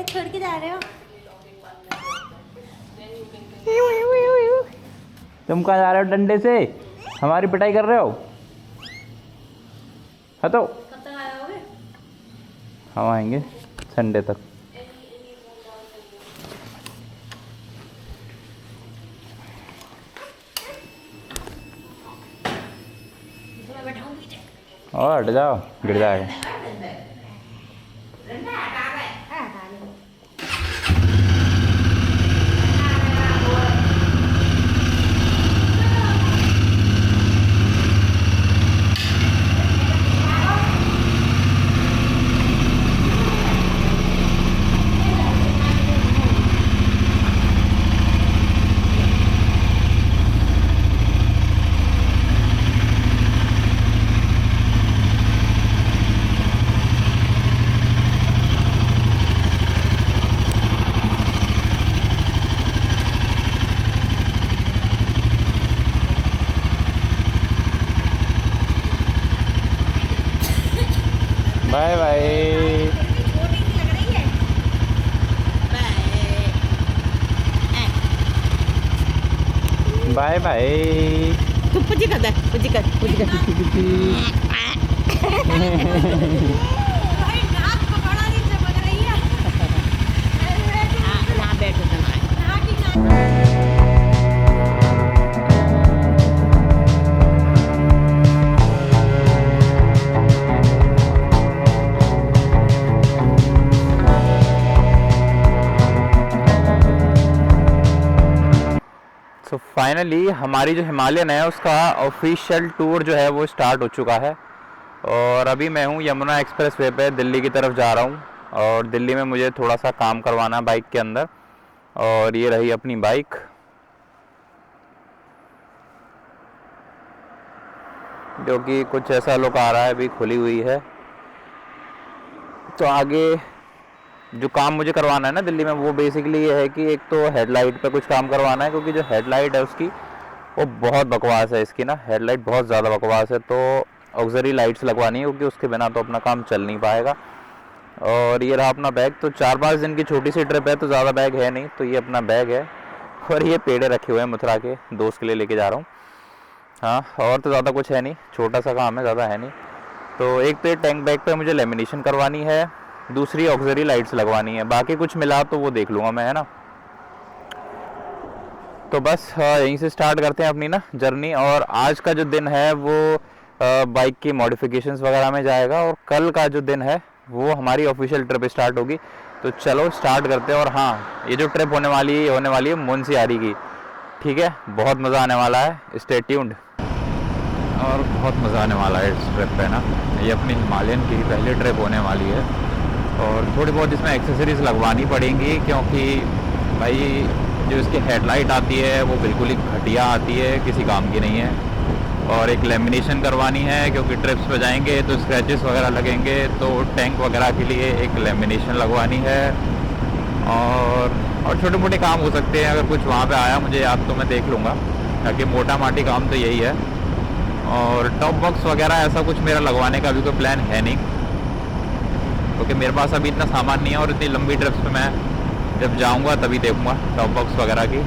छोड़ के जा रहे हो? तुम कहाँ जा रहे हो डंडे से? हमारी पिटाई कर रहे हो? हाँ तो कब तक आओगे? हम आएंगे संडे तक। मैं बैठाऊंगी। और हट जाओ, गिर जाएगा। Bye bye. छोटी सी लग रही है। Bye bye. तू पुजी कर दे, पुजी कर, पुजी कर। भाई नाक पकड़ा नहीं चमक रही है। हाँ, ना बैठो तो ना। नाक ही नाक। सो फाइनली हमारी जो हिमालयन है उसका ऑफिशियल टूर जो है वो स्टार्ट हो चुका है। और अभी मैं हूँ यमुना एक्सप्रेस वे पे दिल्ली की तरफ जा रहा हूँ। और दिल्ली में मुझे थोड़ा सा काम करवाना है बाइक के अंदर। और ये रही अपनी बाइक, जो कि कुछ ऐसा लुक आ रहा है, अभी खुली हुई है। तो आगे जो काम मुझे करवाना है ना दिल्ली में, वो बेसिकली ये है कि एक तो हेडलाइट पे कुछ काम करवाना है, क्योंकि जो हेडलाइट है उसकी वो बहुत बकवास है। इसकी ना हेडलाइट बहुत ज़्यादा बकवास है, तो ऑक्सिलरी लाइट्स लगवानी है, क्योंकि उसके बिना तो अपना काम चल नहीं पाएगा। और ये रहा अपना बैग। तो 4-5 दिन की छोटी सी ट्रिप है, तो ज़्यादा बैग है नहीं। तो ये अपना बैग है, और ये पेड़े रखे हुए हैं मथुरा के, दोस्त के लिए लेके जा रहा हूँ। हाँ, और तो ज़्यादा कुछ है नहीं, छोटा सा काम है, ज़्यादा है नहीं। तो एक तो ये टैंक बैग पे मुझे लेमिनेशन करवानी है, दूसरी ऑक्सिलरी लाइट्स लगवानी है। बाकी कुछ मिला तो वो देख लूँगा मैं, है ना। तो बस यहीं से स्टार्ट करते हैं अपनी ना जर्नी। और आज का जो दिन है वो बाइक की मॉडिफिकेशंस वगैरह में जाएगा, और कल का जो दिन है वो हमारी ऑफिशियल ट्रिप स्टार्ट होगी। तो चलो स्टार्ट करते हैं। और हाँ, ये जो ट्रिप होने वाली है मुंशियारी की, ठीक है। बहुत मज़ा आने वाला है, स्टे ट्यून्ड। और बहुत मज़ा आने वाला है इस ट्रिप पे ना। ये अपनी हिमालयन की पहली ट्रिप होने वाली है। और थोड़ी बहुत इसमें एक्सेसरीज़ लगवानी पड़ेंगी, क्योंकि भाई जो इसकी हेडलाइट आती है वो बिल्कुल ही घटिया आती है, किसी काम की नहीं है। और एक लेमिनेशन करवानी है, क्योंकि ट्रिप्स पे जाएंगे तो स्क्रैचेस वगैरह लगेंगे, तो टैंक वगैरह के लिए एक लेमिनेशन लगवानी है। और छोटे मोटे काम हो सकते हैं, अगर कुछ वहाँ पे आया मुझे याद तो मैं देख लूँगा। ताकि मोटा माटी काम तो यही है। और टॉप बॉक्स वगैरह ऐसा कुछ मेरा लगवाने का अभी कोई प्लान है नहीं, क्योंकि मेरे पास अभी इतना सामान नहीं है। और इतनी लंबी ट्रिप्स पे मैं जब जाऊंगा तभी देखूंगा टॉप बॉक्स वगैरह की।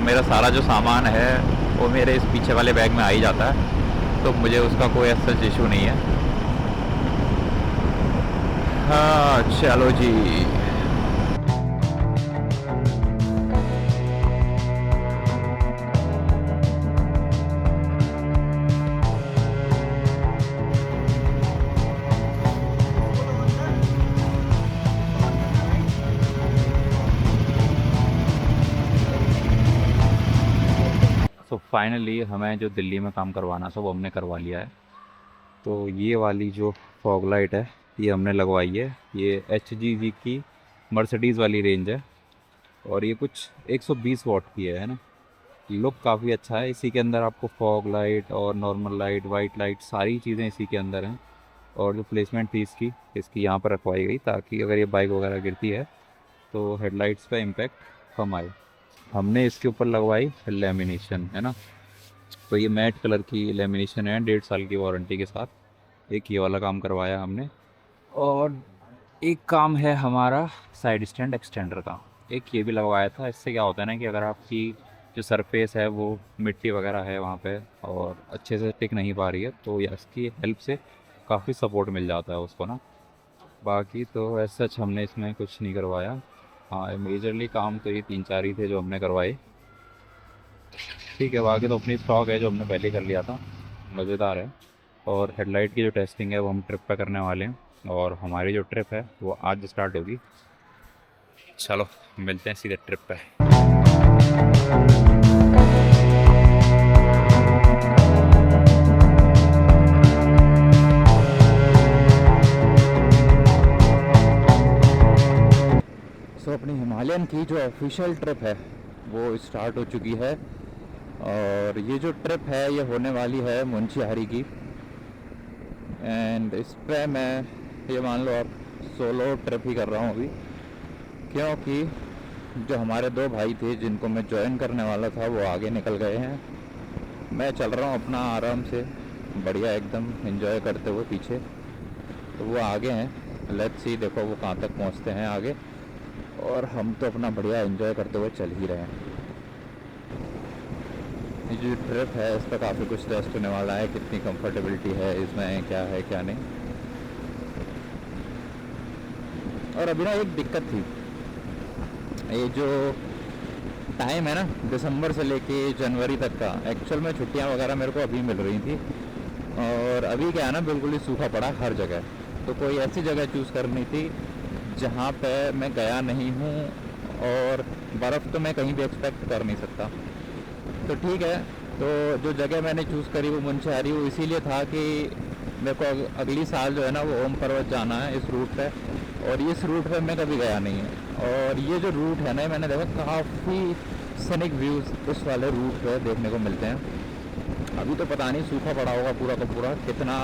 मेरा सारा जो सामान है वो मेरे इस पीछे वाले बैग में आ ही जाता है, तो मुझे उसका कोई ऐसा इशू नहीं है। हाँ चलो जी। सो फाइनली हमें जो दिल्ली में काम करवाना था वो हमने करवा लिया है। तो ये वाली जो फॉग लाइट है ये हमने लगवाई है। ये HGV की मर्सिडीज़ वाली रेंज है, और ये कुछ 120 वॉट की है ना। लुक काफ़ी अच्छा है। इसी के अंदर आपको फॉग लाइट और नॉर्मल लाइट, वाइट लाइट, सारी चीज़ें इसी के अंदर हैं। और जो प्लेसमेंट थी इसकी यहाँ पर रखवाई गई, ताकि अगर ये बाइक वगैरह गिरती है तो हेडलाइट्स का इम्पैक्ट कम आए। हमने इसके ऊपर लगवाई लेमिनेशन, है ना। तो ये मैट कलर की लेमिनेशन है, 1.5 साल की वारंटी के साथ। एक ये वाला काम करवाया हमने। और एक काम है हमारा साइड स्टैंड एक्सटेंडर का, एक ये भी लगवाया था। इससे क्या होता है ना कि अगर आपकी जो सरफेस है वो मिट्टी वगैरह है वहाँ पे और अच्छे से टिक नहीं पा रही है, तो ये इसकी हेल्प से काफ़ी सपोर्ट मिल जाता है उसको ना। बाकी तो ऐसा सच हमने इसमें कुछ नहीं करवाया। हाँ, मेजरली काम तो ये 3-4 ही थे जो हमने करवाए। ठीक है, बाकी तो अपनी स्टॉक है जो हमने पहले ही कर लिया था, मज़ेदार है। और हेडलाइट की जो टेस्टिंग है वो हम ट्रिप पे करने वाले हैं और हमारी जो ट्रिप है वो आज स्टार्ट होगी। चलो मिलते हैं सीधे ट्रिप पे। सो अपनी हिमालयन की जो ऑफिशियल ट्रिप है वो स्टार्ट हो चुकी है और ये जो ट्रिप है ये होने वाली है मुंशियारी की। एंड इस पे मैं ये मान लो आप सोलो ट्रिप ही कर रहा हूँ अभी, क्योंकि जो हमारे 2 भाई थे जिनको मैं ज्वाइन करने वाला था वो आगे निकल गए हैं। मैं चल रहा हूँ अपना आराम से बढ़िया एकदम एंजॉय करते हुए पीछे, तो वो आगे हैं। लेट्स सी, देखो वो कहाँ तक पहुँचते हैं आगे, और हम तो अपना बढ़िया एंजॉय करते हुए चल ही रहे हैं। ये जो ट्रिप है इस पर काफ़ी कुछ टेस्ट होने वाला है, कितनी कंफर्टेबिलिटी है इसमें, क्या है क्या नहीं। और अभी ना एक दिक्कत थी, ये जो टाइम है ना दिसंबर से लेके जनवरी तक का, एक्चुअल में छुट्टियां वगैरह मेरे को अभी मिल रही थी और अभी क्या है ना बिल्कुल ही सूखा पड़ा हर जगह। तो कोई ऐसी जगह चूज़ करनी थी जहाँ पे मैं गया नहीं हूँ और बर्फ़ तो मैं कहीं भी एक्सपेक्ट कर नहीं सकता। तो ठीक है, तो जो जगह मैंने चूज़ करी वो मुंशियारी, वो इसीलिए था कि मेरे को अगली साल जो है ना वो ओम पर्वत जाना है इस रूट पे, और इस रूट पे मैं कभी गया नहीं है। और ये जो रूट है ना मैंने देखा काफ़ी सनिक व्यूज़ उस वाले रूट पे देखने को मिलते हैं। अभी तो पता नहीं सूखा पड़ा होगा पूरा का पूरा, कितना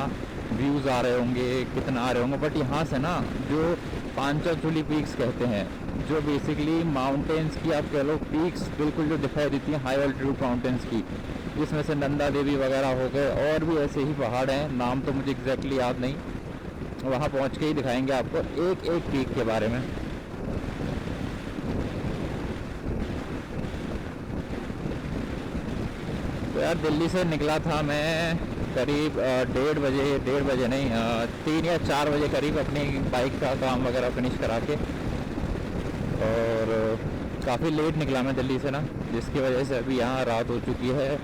व्यूज़ आ रहे होंगे, कितना आ रहे होंगे। बट यहाँ से ना जो पांचाचूली पीक्स कहते हैं, जो बेसिकली माउंटेन्स की आप कह लो पीक्स बिल्कुल जो दिखाई देती हैं हाई ऑल्टीट्यूड माउंटेन्स की, जिसमें से नंदा देवी वगैरह हो गए और भी ऐसे ही पहाड़ हैं, नाम तो मुझे एग्जैक्टली याद नहीं, वहाँ पहुँच के ही दिखाएंगे आपको एक एक पीक के बारे में। तो यार दिल्ली से निकला था मैं करीब 1:30 बजे नहीं 3 या 4 बजे करीब अपनी बाइक का काम वगैरह फिनिश करा के, और काफ़ी लेट निकला मैं दिल्ली से ना, जिसकी वजह से अभी यहाँ रात हो चुकी है।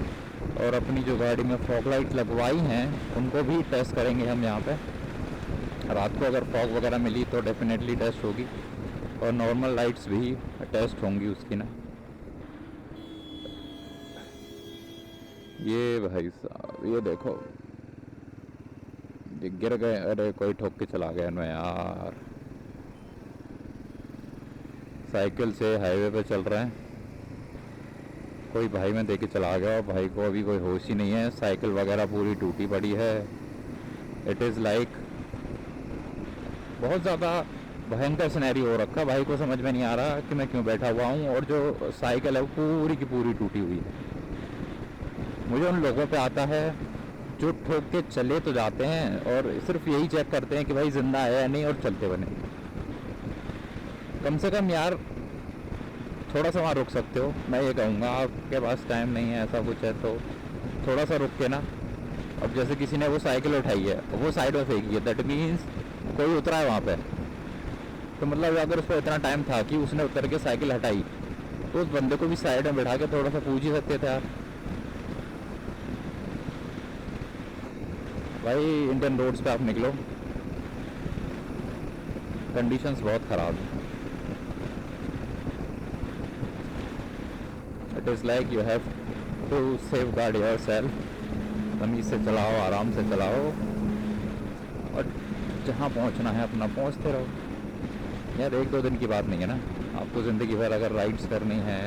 और अपनी जो गाड़ी में फॉग लाइट लगवाई हैं उनको भी टेस्ट करेंगे हम यहाँ पे। रात को अगर फॉग वगैरह मिली तो डेफिनेटली टेस्ट होगी, और नॉर्मल लाइट्स भी टेस्ट होंगी उसकी ना। ये भाई साहब ये देखो, ये गिर गए, अरे कोई ठोक के चला गया ना यार। साइकिल से हाईवे पे चल रहे हैं, कोई भाई में देके चला गया और भाई को अभी कोई होश ही नहीं है, साइकिल वगैरह पूरी टूटी पड़ी है। इट इज़ लाइक बहुत ज़्यादा भयंकर सिनेरी हो रखा, भाई को समझ में नहीं आ रहा कि मैं क्यों बैठा हुआ हूँ, और जो साइकिल है वो पूरी की पूरी टूटी हुई है। मुझे उन लोगों पे आता है जो ठोक के चले तो जाते हैं और सिर्फ यही चेक करते हैं कि भाई जिंदा है या नहीं और चलते बने। कम से कम यार थोड़ा सा वहाँ रुक सकते हो, मैं ये कहूँगा। आपके पास टाइम नहीं है ऐसा कुछ है तो थोड़ा सा रुक के ना, अब जैसे किसी ने वो साइकिल उठाई है वो साइड में फेंकी है, दैट मीन्स कोई उतरा है वहाँ पे, तो मतलब अगर उसको इतना टाइम था कि उसने उतर के साइकिल हटाई तो उस बंदे को भी साइड में बैठा के थोड़ा सा पूछ ही सकते थे यार। भाई इंडियन रोड्स पे आप निकलो, कंडीशंस बहुत ख़राब हैं। It is like you have to safeguard yourself. तमीज़ से चलाओ, आराम से चलाओ, और जहाँ पहुँचना है अपना पहुँचते रहो। यार 1-2 दिन की बात नहीं है ना, आपको ज़िंदगी भर अगर राइड्स करनी है,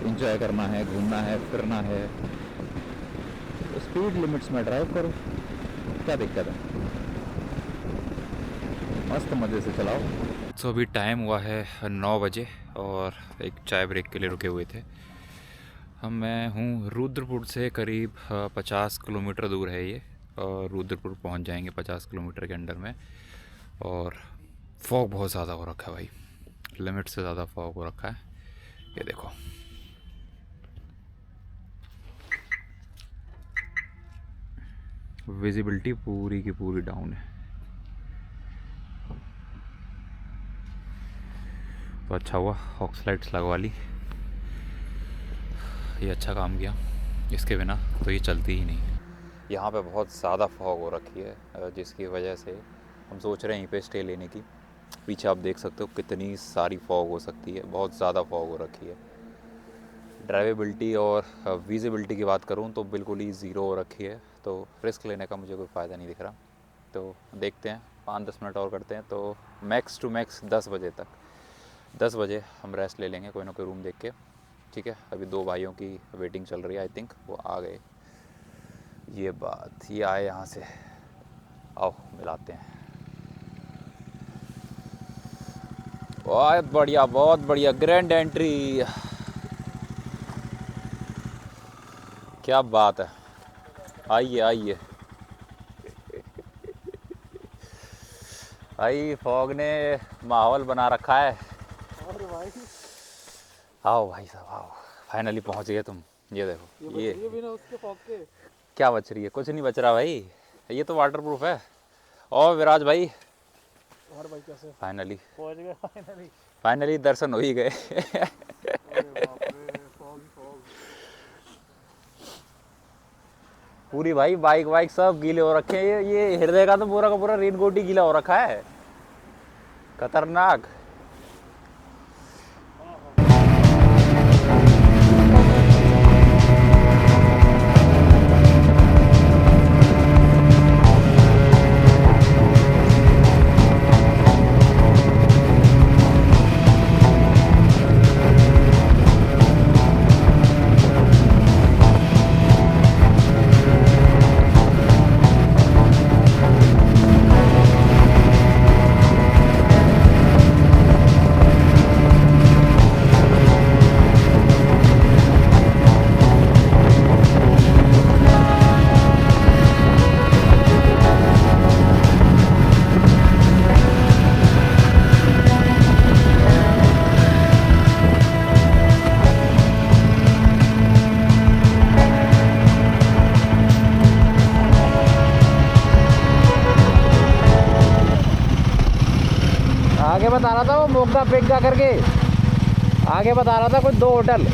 इंजॉय करना है, घूमना है, फिरना है, तो स्पीड लिमिट्स में ड्राइव करो, क्या दिक्कत है, मस्त मज़े से चलाओ। तो अभी टाइम हुआ है 9 बजे और एक चाय ब्रेक के लिए रुके हुए थे हम। मैं हूँ रुद्रपुर से करीब 50 किलोमीटर दूर है ये, और रुद्रपुर पहुँच जाएंगे 50 किलोमीटर के अंडर में। और फॉग बहुत ज़्यादा हो रखा है भाई, लिमिट से ज़्यादा फॉग हो रखा है। ये देखो विजिबिलिटी पूरी की पूरी डाउन है। तो अच्छा हुआ हॉक्स लाइट्स लगवा ली, ये अच्छा काम किया, इसके बिना तो ये चलती ही नहीं। यहाँ पे बहुत ज़्यादा फॉग हो रखी है जिसकी वजह से हम सोच रहे हैं यहीं पे स्टे लेने की। पीछे आप देख सकते हो कितनी सारी फॉग हो सकती है, बहुत ज़्यादा फॉग हो रखी है। ड्राइवेबिलिटी और विजिबिलिटी की बात करूँ तो बिल्कुल ही ज़ीरो हो रखी है, तो रिस्क लेने का मुझे कोई फ़ायदा नहीं दिख रहा। तो देखते हैं 5-10 मिनट और करते हैं, तो मैक्स टू मैक्स 10 बजे तक, 10 बजे हम रेस्ट ले लेंगे कोई ना कोई रूम देख के। ठीक है, अभी 2 भाइयों की वेटिंग चल रही है, आई थिंक वो आ गए। ये बात, ये आए यहाँ से, आओ मिलाते हैं। बहुत बढ़िया ग्रैंड एंट्री, क्या बात है। आइए आइए भाई, फॉग ने माहौल बना रखा है। आओ भाई साहब आओ, फाइनली पहुंच गए तुम। ये देखो ये बिना उसके फॉग के क्या बच रही है, कुछ नहीं बच रहा भाई, ये तो वाटर प्रूफ है। और विराज भाई और भाई कैसे फाइनली पहुंच गए? फाइनली दर्शन हो ही गए। अरे बाप रे, फॉग फॉग। पूरी भाई बाइक सब गीले हो रखे हैं। ये हृदय का तो पूरा का पूरा रेनकोट ही गीला हो रखा है, खतरनाक। आगे बता रहा था वो मोगा पेगा करके, आगे बता रहा था कुछ 2 होटल।